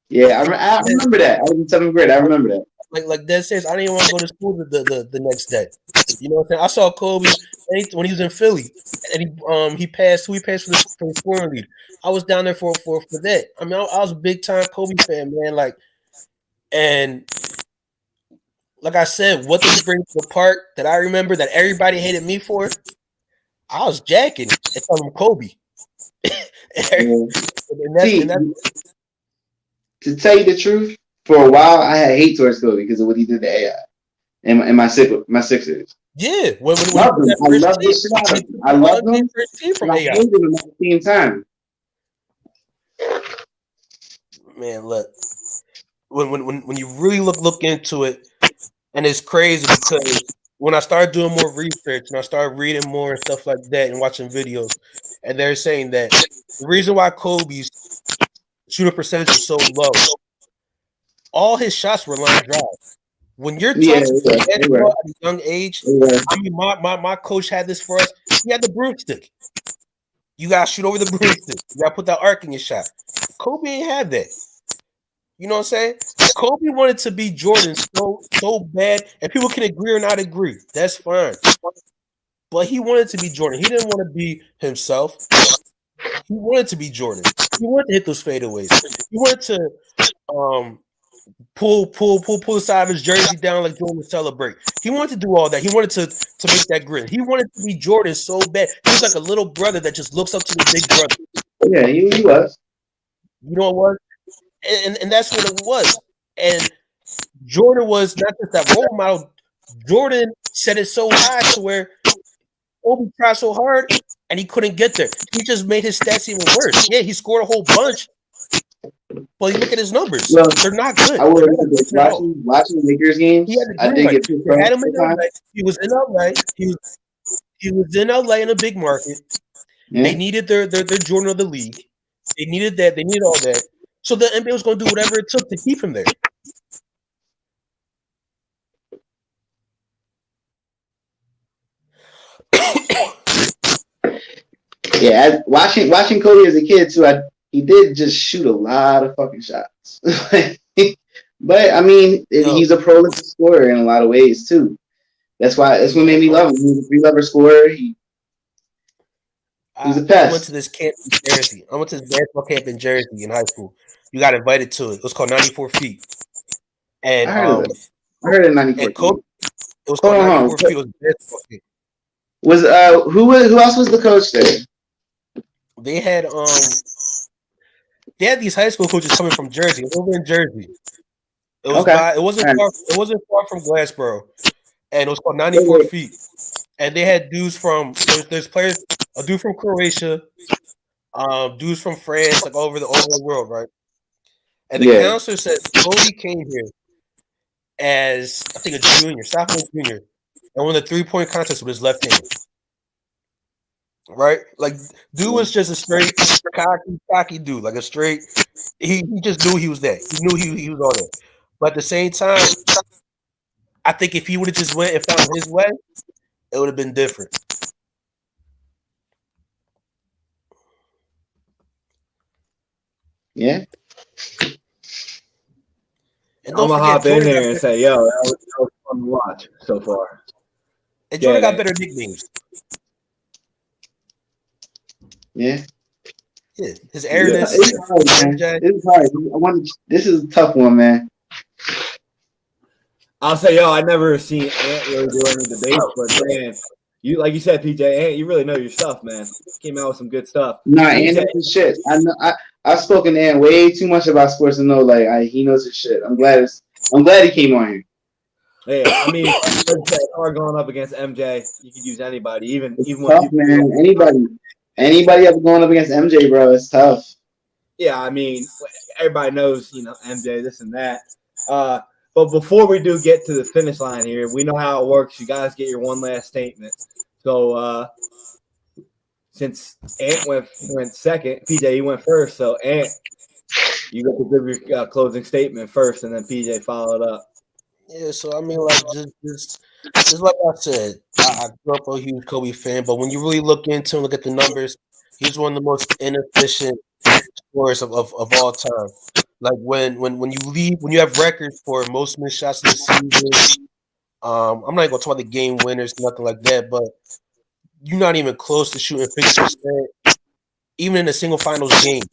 Yeah, I remember that. I was in 7th grade. I remember that. Like Dad says, I didn't even want to go to school the next day. You know what I'm saying? I saw Kobe when he was in Philly, and he passed for the scoring lead. I was down there for that. I mean, I was a big time Kobe fan, man. Like, and like I said, what did he bring to the park that I remember that everybody hated me for? I was jacking and telling him Kobe. To tell you the truth, for a while I had hate towards Kobe because of what he did to AI. in my Sixers. Yeah, when Love them. I love this shit out of them. I love them. First team from And I AI. hated them at the same time. Man, look, when you really look into it, and it's crazy because when I started doing more research and I started reading more and stuff like that and watching videos, and they're saying that the reason why Kobe's shooting percentage was so low, all his shots were line drive. When you're touching basketball at a young age, I mean, my coach had this for us. He had the broomstick. You gotta shoot over the broomstick. You gotta put that arc in your shot. Kobe ain't have that. You know what I'm saying? Kobe wanted to be Jordan so bad, and people can agree or not agree. That's fine. But he wanted to be Jordan. He didn't want to be himself. He wanted to be Jordan. He wanted to hit those fadeaways. He wanted to pull the side of his jersey down like Jordan to celebrate. He wanted to do all that. He wanted to make that grin. He wanted to be Jordan so bad. He was like a little brother that just looks up to the big brother. Yeah, he was. You know what? And that's what it was. And Jordan was not just that role model. Jordan set it so high to where Kobe tried so hard and he couldn't get there. He just made his stats even worse. Yeah, he scored a whole bunch, but you look at his numbers; they're not good. I would watching Lakers games. I did get they had him in LA. He was in LA. He was in LA in a big market. Yeah. They needed their Jordan of the league. They needed that. They needed all that. So the NBA was going to do whatever it took to keep him there. Yeah, watching Kobe as a kid too, he did just shoot a lot of fucking shots. But I mean, he's a prolific scorer in a lot of ways too. That's what made me love him. He's a three-lever scorer. He's a pest. I went to this camp in Jersey. I went to this basketball camp in Jersey in high school. You got invited to it. It was called 94 Feet. And I heard it 94 feet. It was called 94 Feet. It was a basketball camp. Who else was the coach there? They had these high school coaches coming from Jersey. It was over in Jersey. It was it wasn't far from Glassboro. And it was called 94 Feet. And they had dudes from there's players, a dude from Croatia, dudes from France, like over the world, right? And the counselor said Kobe came here as I think a sophomore junior, and won the 3-point contest with his left hand. Right? Like dude was just a straight cocky dude, like a straight. He just knew he was that. He knew he was all that. But at the same time, I think if he would have just went and found his way, it would have been different. Yeah. I'm gonna hop in there and say, yo, that was fun to watch so far. And Jordan got better nicknames. Yeah. Yeah. His airness. It's hard, man. It's hard. This is a tough one, man. I'll say, yo, I never seen Ant really do any debates, but man, you like you said, PJ, Ant, you really know your stuff, man. Came out with some good stuff. Nah, Ant knows his shit. I know. I've spoken to Ant way too much about sports to know like he knows his shit. I'm glad he came on here. Yeah, I mean, it's hard going up against MJ. You could use anybody, even tough, man. Anybody ever going up against MJ, bro? It's tough. Yeah, I mean, everybody knows, MJ, this and that. But before we do get to the finish line here, we know how it works. You guys get your one last statement. So since Ant went second, PJ, you went first. So Ant, you got to give your closing statement first, and then PJ followed up. Yeah, so I mean, like just like I said, I grew up a huge Kobe fan, but when you really look into and look at the numbers, he's one of the most inefficient scorers of all time. Like when you have records for most missed shots in the season, I'm not even gonna talk about the game winners, nothing like that, but you're not even close to shooting 50%, even in a single finals game.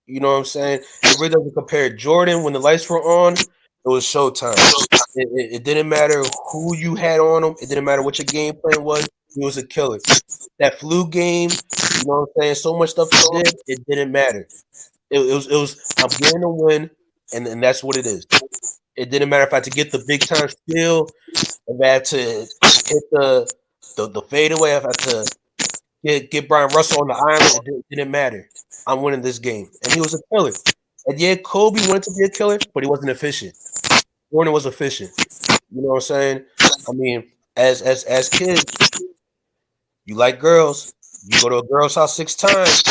You know what I'm saying? It really doesn't compare. Jordan, when the lights were on, it was showtime. It didn't matter who you had on him. It didn't matter what your game plan was. He was a killer. That flu game, you know what I'm saying? So much stuff he did, it didn't matter. It was I'm getting a win, and that's what it is. It didn't matter if I had to get the big time steal, If I had to hit the fadeaway, if I had to get Brian Russell on the island, it didn't matter. I'm winning this game. And he was a killer. And yeah, Kobe wanted to be a killer, but he wasn't efficient. Jordan was efficient. You know what I'm saying? I mean, as kids, you like girls. You go to a girl's house 6 times.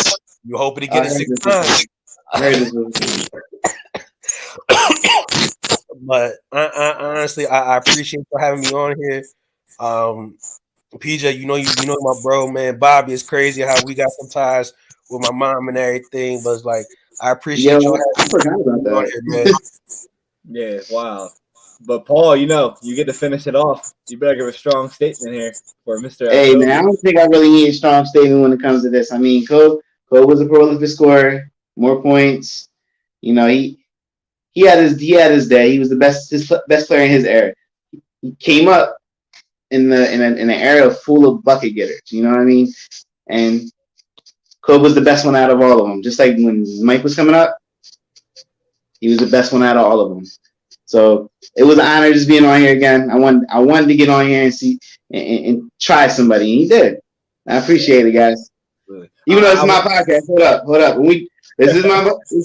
You hoping to get it 6 times. But honestly, I appreciate you having me on here. PJ, you know my bro, man. Bobby, is crazy how we got some ties with my mom and everything, but it's like I appreciate you having me on here, man. Yeah, wow. But Paul, you get to finish it off. You better give a strong statement here for Mr. Hey, Kobe. man, I don't think I really need a strong statement when it comes to this. I mean, Kobe was a prolific scorer, more points. He had his day. He was the best player in his era. He came up in an era full of bucket getters. You know what I mean? And Kobe was the best one out of all of them. Just like when Mike was coming up, he was the best one out of all of them. So it was an honor just being on here again. I wanted to get on here and see and try somebody, and he did. I appreciate it, guys. Really? Even though it's my podcast. Hold up. This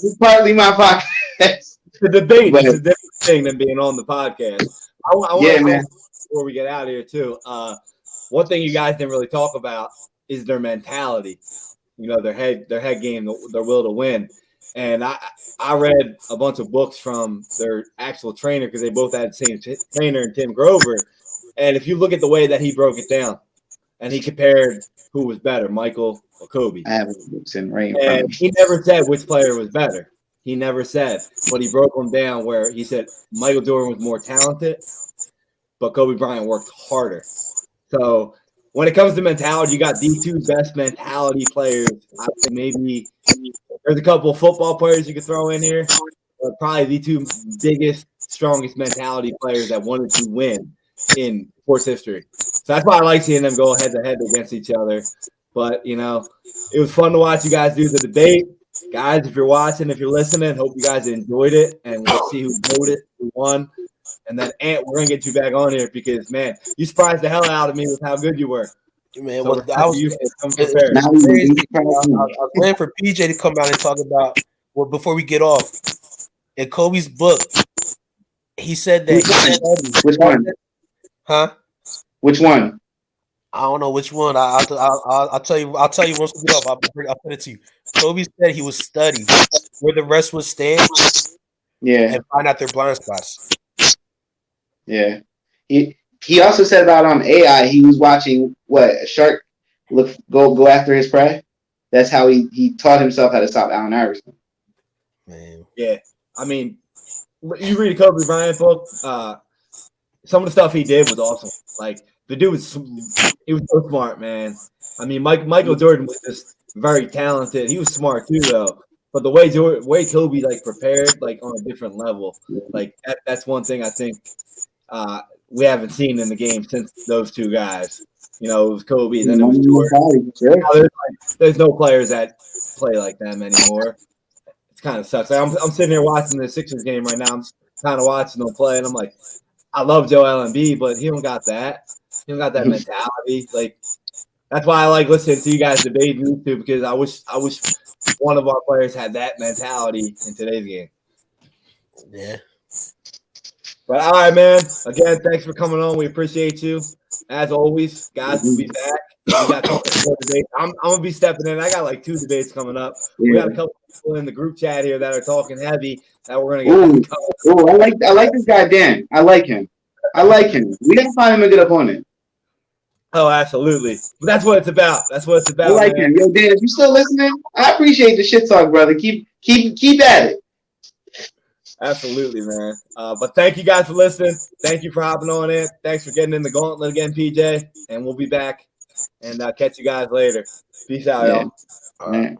is partly my podcast. The debate is a different thing than being on the podcast. I want to before we get out of here too. One thing you guys didn't really talk about is their mentality. Their head game, their will to win. And I read a bunch of books from their actual trainer because they both had the same trainer in Tim Grover. And if you look at the way that he broke it down, and he compared who was better, Michael or Kobe. I have books in right. And he never said which player was better. He never said, but he broke them down where he said Michael Jordan was more talented, but Kobe Bryant worked harder. So when it comes to mentality, you got the 2 best mentality players. I think maybe there's a couple of football players you could throw in here, but probably the 2 biggest, strongest mentality players that wanted to win in sports history. So that's why I like seeing them go head-to-head against each other. But, it was fun to watch you guys do the debate. Guys, if you're watching, if you're listening, hope you guys enjoyed it. And we'll see who voted, who won. And then, Ant, we're going to get you back on here because, man, you surprised the hell out of me with how good you were. Man, so I was waiting for PJ to come out and talk about, before we get off, in Kobe's book, he said that. Which one? Huh? Which one? I don't know which one. I'll tell you. I'll tell you once we get off. I'll put it to you. Kobe said he would study where the rest would stand. Yeah. And find out their blind spots. Yeah. He also said about AI. He was watching a shark go after his prey. That's how he taught himself how to stop Allen Iverson. Man. Yeah. I mean, you read a Kobe Bryant book. Some of the stuff he did was awesome. Like the dude was so smart, man. I mean, Michael Jordan was just very talented. He was smart too, though. But the way Kobe prepared on a different level, that's one thing I think we haven't seen in the game since those 2 guys. It was Kobe, and then it was Jordan. There's no players that play like them anymore. It kind of sucks. I'm sitting here watching the Sixers game right now. I'm kind of watching them play, and I'm like, I love Joel Embiid, but he don't got that. He don't got that mentality. That's why I like listening to you guys debate YouTube because I wish one of our players had that mentality in today's game. Yeah. But all right, man. Again, thanks for coming on. We appreciate you. As always, guys, we'll be back. We got a couple more debates. I'm gonna be stepping in. I got 2 debates coming up. We got a couple people in the group chat here that are talking heavy that we're gonna get. I like this guy Dan. I like him. We gotta find him a good opponent. Oh, absolutely. But that's what it's about. I like him. Yo, Dan, if you're still listening, I appreciate the shit talk, brother. Keep at it. Absolutely, man. But thank you guys for listening. Thank you for hopping on in. Thanks for getting in the gauntlet again, PJ. And we'll be back and catch you guys later. Peace out, y'all. All right.